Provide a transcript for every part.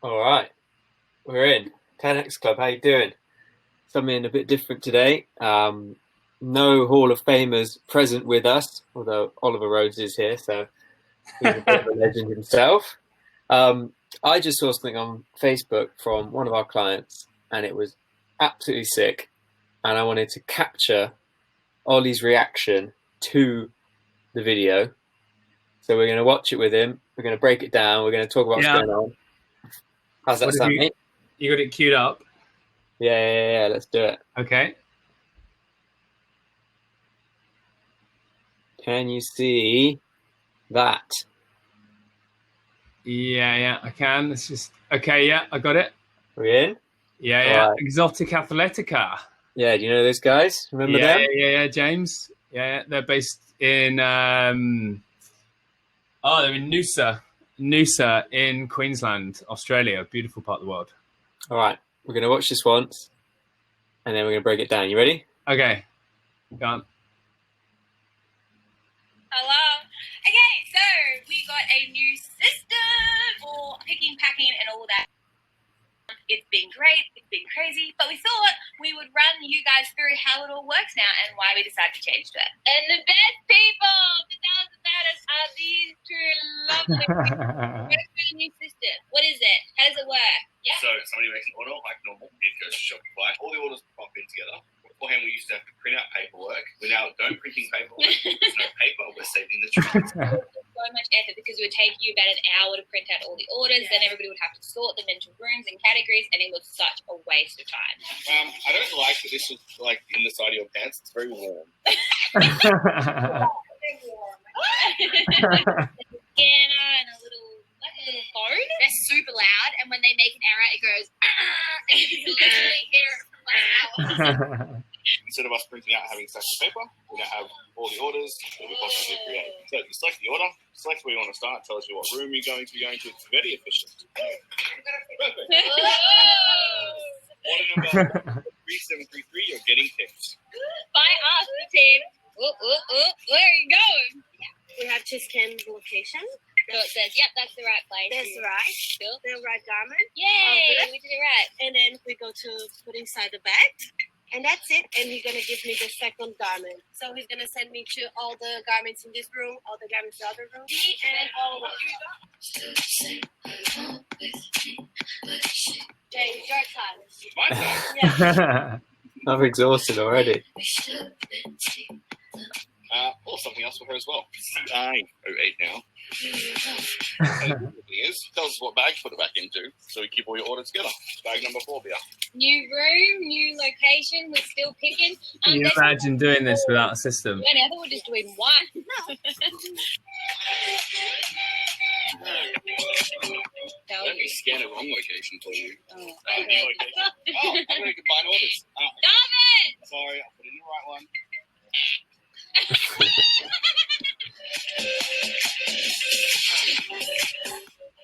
All right, we're in 10X Club. How you doing? Something a bit different today. No Hall of Famers present with us, although Oliver Rose is here, so he's a bit of a legend himself. I just saw something on Facebook from one of our clients, and it was absolutely sick. And I wanted to capture Ollie's reaction to the video. So we're going to watch it with him. We're going to break it down. We're going to talk about what's going on. How's that sound, mate? You got it queued up? Yeah. Let's do it. Okay. Can you see that? Yeah, I can. It's just okay. Yeah, I got it. We in? Yeah. Right. Exoticathletica. Yeah, do you know those guys? Remember them? Yeah, James. Yeah, they're based in they're in Noosa in Queensland, Australia. Beautiful part of the world. All right, we're going to watch this once, and then we're going to break it down. You ready? Okay. Go on. Hello. Okay, so we got a new system for picking, packing, and all that. It's been great. It's been crazy. But we thought we would run you guys through how it all works now and why we decided to change it. And the best people to tell us about us are these two lovely people. Where's the new system? What is it? How does it work? Yeah. So somebody makes an order like normal. It goes to Shopify. All the orders pop in together. Beforehand, we used to have to print out paperwork. We now don't printing paperwork. There's no paper. We're saving the trees. So much effort because it would take you about an hour to print out all the orders. Then everybody would have to sort them into rooms and categories, and it was such a waste of time. I don't like that this was like in the side of your pants. It's very warm. Scanner and a little phone. They're super loud, and when they make an error, it goes. And you can literally hear it from like hours. Instead of us printing out having stacks of paper, we now have all the orders that we possibly create. So you select the order, select where you want to start, tells you what room you're going to go into. It's very efficient. Perfect. Order number 3733, you're getting picked. By us, the team. Where are you going? We have to scan the location. So it says, yep, that's the right place. That's right. Cool. The right garment. Yay, we did it right. And then we go to put inside the bag. And that's it. And he's going to give me the second garment. So he's going to send me to all the garments in this room, all the garments in the other room, and all of James, your time. My time. Yeah. I'm exhausted already. Or something else for her as well. CI08 now. Tells us what bag to put it back into, so we keep all your orders together. Bag number 4 beer. New room, new location. We're still picking. Can you imagine doing this without a system? I thought we're just doing one. Let me scan a wrong location for you. Okay. New location. I'm going to combine orders. Stop it! Sorry, I'll put in the right one.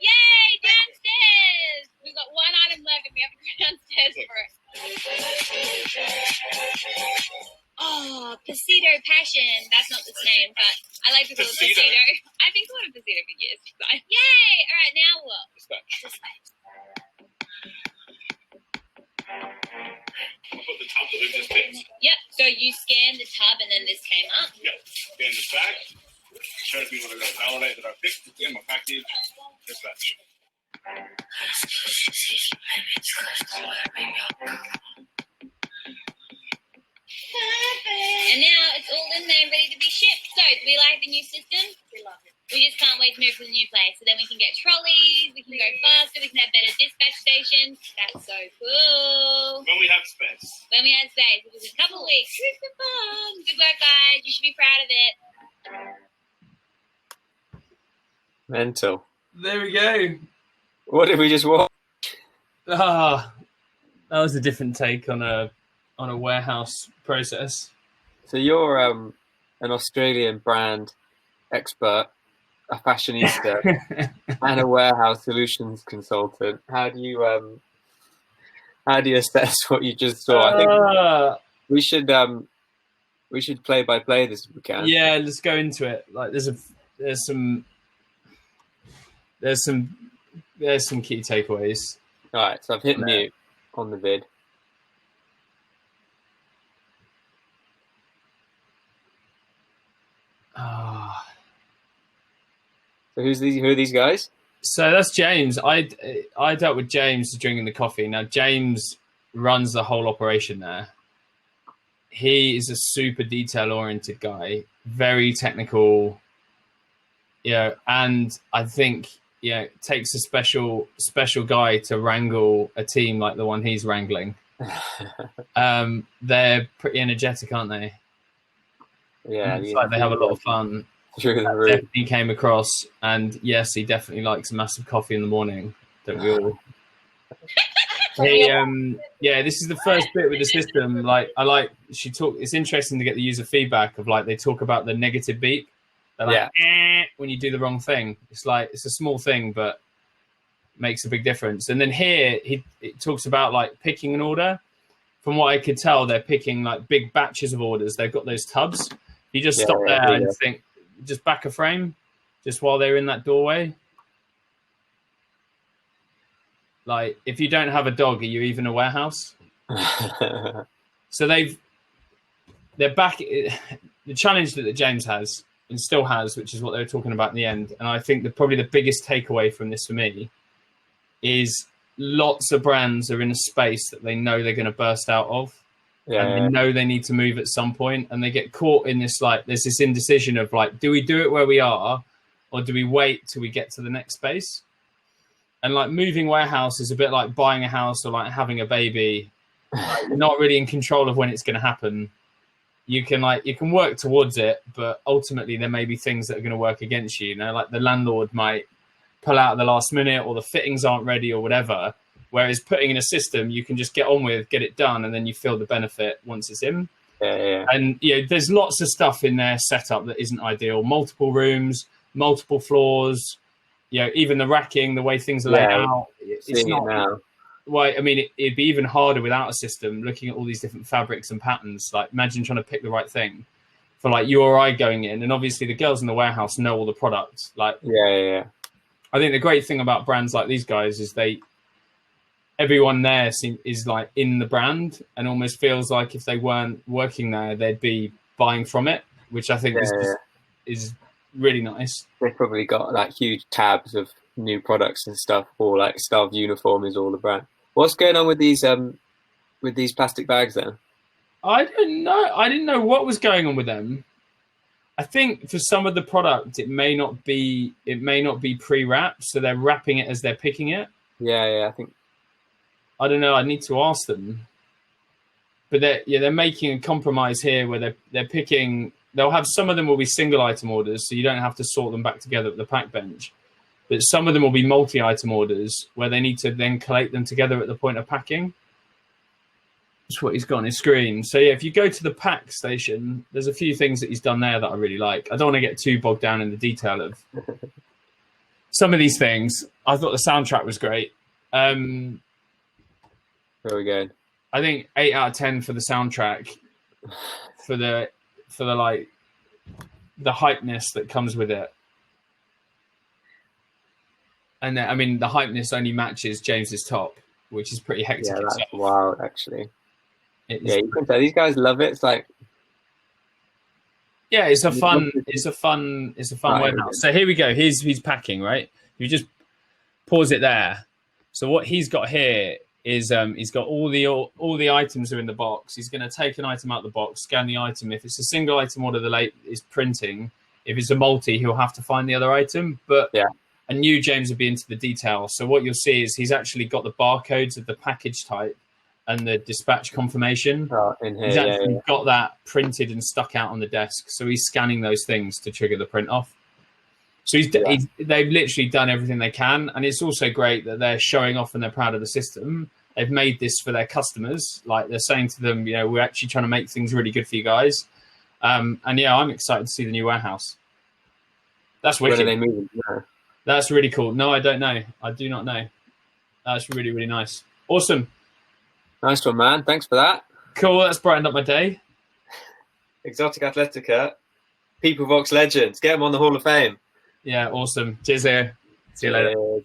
Yay, downstairs! We've got one item left and we have to go downstairs for it. Oh, Pasito Passion. That's not its name, but I like to call it Pasito. Pasito. I've been calling it Pasito for years. Yay! Alright, now what? Dispatch. I'll put the tub that we've just picked. Yep, so you scanned the tub and then this came up. Yep. Scan this bag. Shows me what I've got to validate that I've picked. In my package. Dispatch. And now it's all in there ready to be shipped. So, do we like the new system? We love it. We just can't wait to move to the new place. So then we can get trolleys, we can go faster, we can have better dispatch stations. That's so cool. When we have space. When we have space, which is a couple of weeks. Super fun. Good work, guys. You should be proud of it. Mental. There we go. What did we just watch? That was a different take on a warehouse process. So you're an Australian brand expert, a fashionista, and a warehouse solutions consultant. How do you assess what you just saw? I think we should play by play this if we can. Yeah, let's go into it. Like there's some there's some key takeaways. All right, so I've hit mute on the vid. So who are these guys? So that's James. I dealt with James drinking the coffee. Now James runs the whole operation there. He is a super detail-oriented guy, very technical, and I think it takes a special guy to wrangle a team like the one he's wrangling. They're pretty energetic, aren't they? Yeah, it's like they have a lot of fun. Definitely came across, and yes, he definitely likes a massive coffee in the morning. Don't we all? This is the first bit with the system. It's interesting to get the user feedback of they talk about the negative beep. They're like, when you do the wrong thing. It's a small thing, but makes a big difference. And then here, it talks about picking an order. From what I could tell, they're picking big batches of orders. They've got those tubs. You just stop there and think, just back a frame, just while they're in that doorway. If you don't have a dog, are you even a warehouse? So they're back. The challenge that James has and still has, which is what they were talking about in the end. And I think probably the biggest takeaway from this for me is lots of brands are in a space that they know they're going to burst out of. And they know they need to move at some point, and they get caught in this there's this indecision of do we do it where we are, or do we wait till we get to the next space? And moving warehouse is a bit like buying a house or having a baby. You're not really in control of when it's going to happen. You can work towards it, but ultimately there may be things that are going to work against you. The landlord might pull out at the last minute, or the fittings aren't ready, or whatever. Whereas putting in a system, you can just get on with, get it done, and then you feel the benefit once it's in. And there's lots of stuff in their setup that isn't ideal. Multiple rooms, multiple floors. Even the racking, the way things are laid out. It's not. Now. Well, I mean, it'd be even harder without a system. Looking at all these different fabrics and patterns, imagine trying to pick the right thing for you or I going in. And obviously, the girls in the warehouse know all the products. I think the great thing about brands like these guys is everyone there is in the brand, and almost feels like if they weren't working there, they'd be buying from it, which I think is really nice. They've probably got huge tabs of new products and stuff, or staff uniform is all the brand. What's going on with these plastic bags then? I don't know. I didn't know what was going on with them. I think for some of the product, it may not be pre-wrapped, so they're wrapping it as they're picking it. I think. I don't know. I need to ask them. But they're making a compromise here where they're picking. They'll have some of them will be single item orders, so you don't have to sort them back together at the pack bench. But some of them will be multi-item orders where they need to then collate them together at the point of packing. That's what he's got on his screen. So if you go to the pack station, there's a few things that he's done there that I really like. I don't want to get too bogged down in the detail of some of these things. I thought the soundtrack was great. Very good. I think 8 out of 10 for the soundtrack, for the hypeness that comes with it. And then, I mean, the hypeness only matches James's top, which is pretty hectic. Yeah, that's itself. wild, actually. You can tell these guys love it. It's it's a fun warehouse. So here we go. He's packing, right? You just pause it there. So what he's got here is he's got all the items are in the box. He's going to take an item out of the box, scan the item. If it's a single item order, the late is printing. If it's a multi, he'll have to find the other item. But I knew James would be into the detail. So what you'll see is he's actually got the barcodes of the package type and the dispatch confirmation. In here, he's actually got that printed and stuck out on the desk. So he's scanning those things to trigger the print off. So they've literally done everything they can. And it's also great that they're showing off and they're proud of the system. They've made this for their customers. They're saying to them, we're actually trying to make things really good for you guys. I'm excited to see the new warehouse. That's wicked. When are they moving? No. That's really cool. No, I don't know. I do not know. That's really, really nice. Awesome. Nice one, man. Thanks for that. Cool. That's brightened up my day. Exoticathletica, Peoplevox legends. Get them on the Hall of Fame. Yeah, awesome. Cheers there. See you later.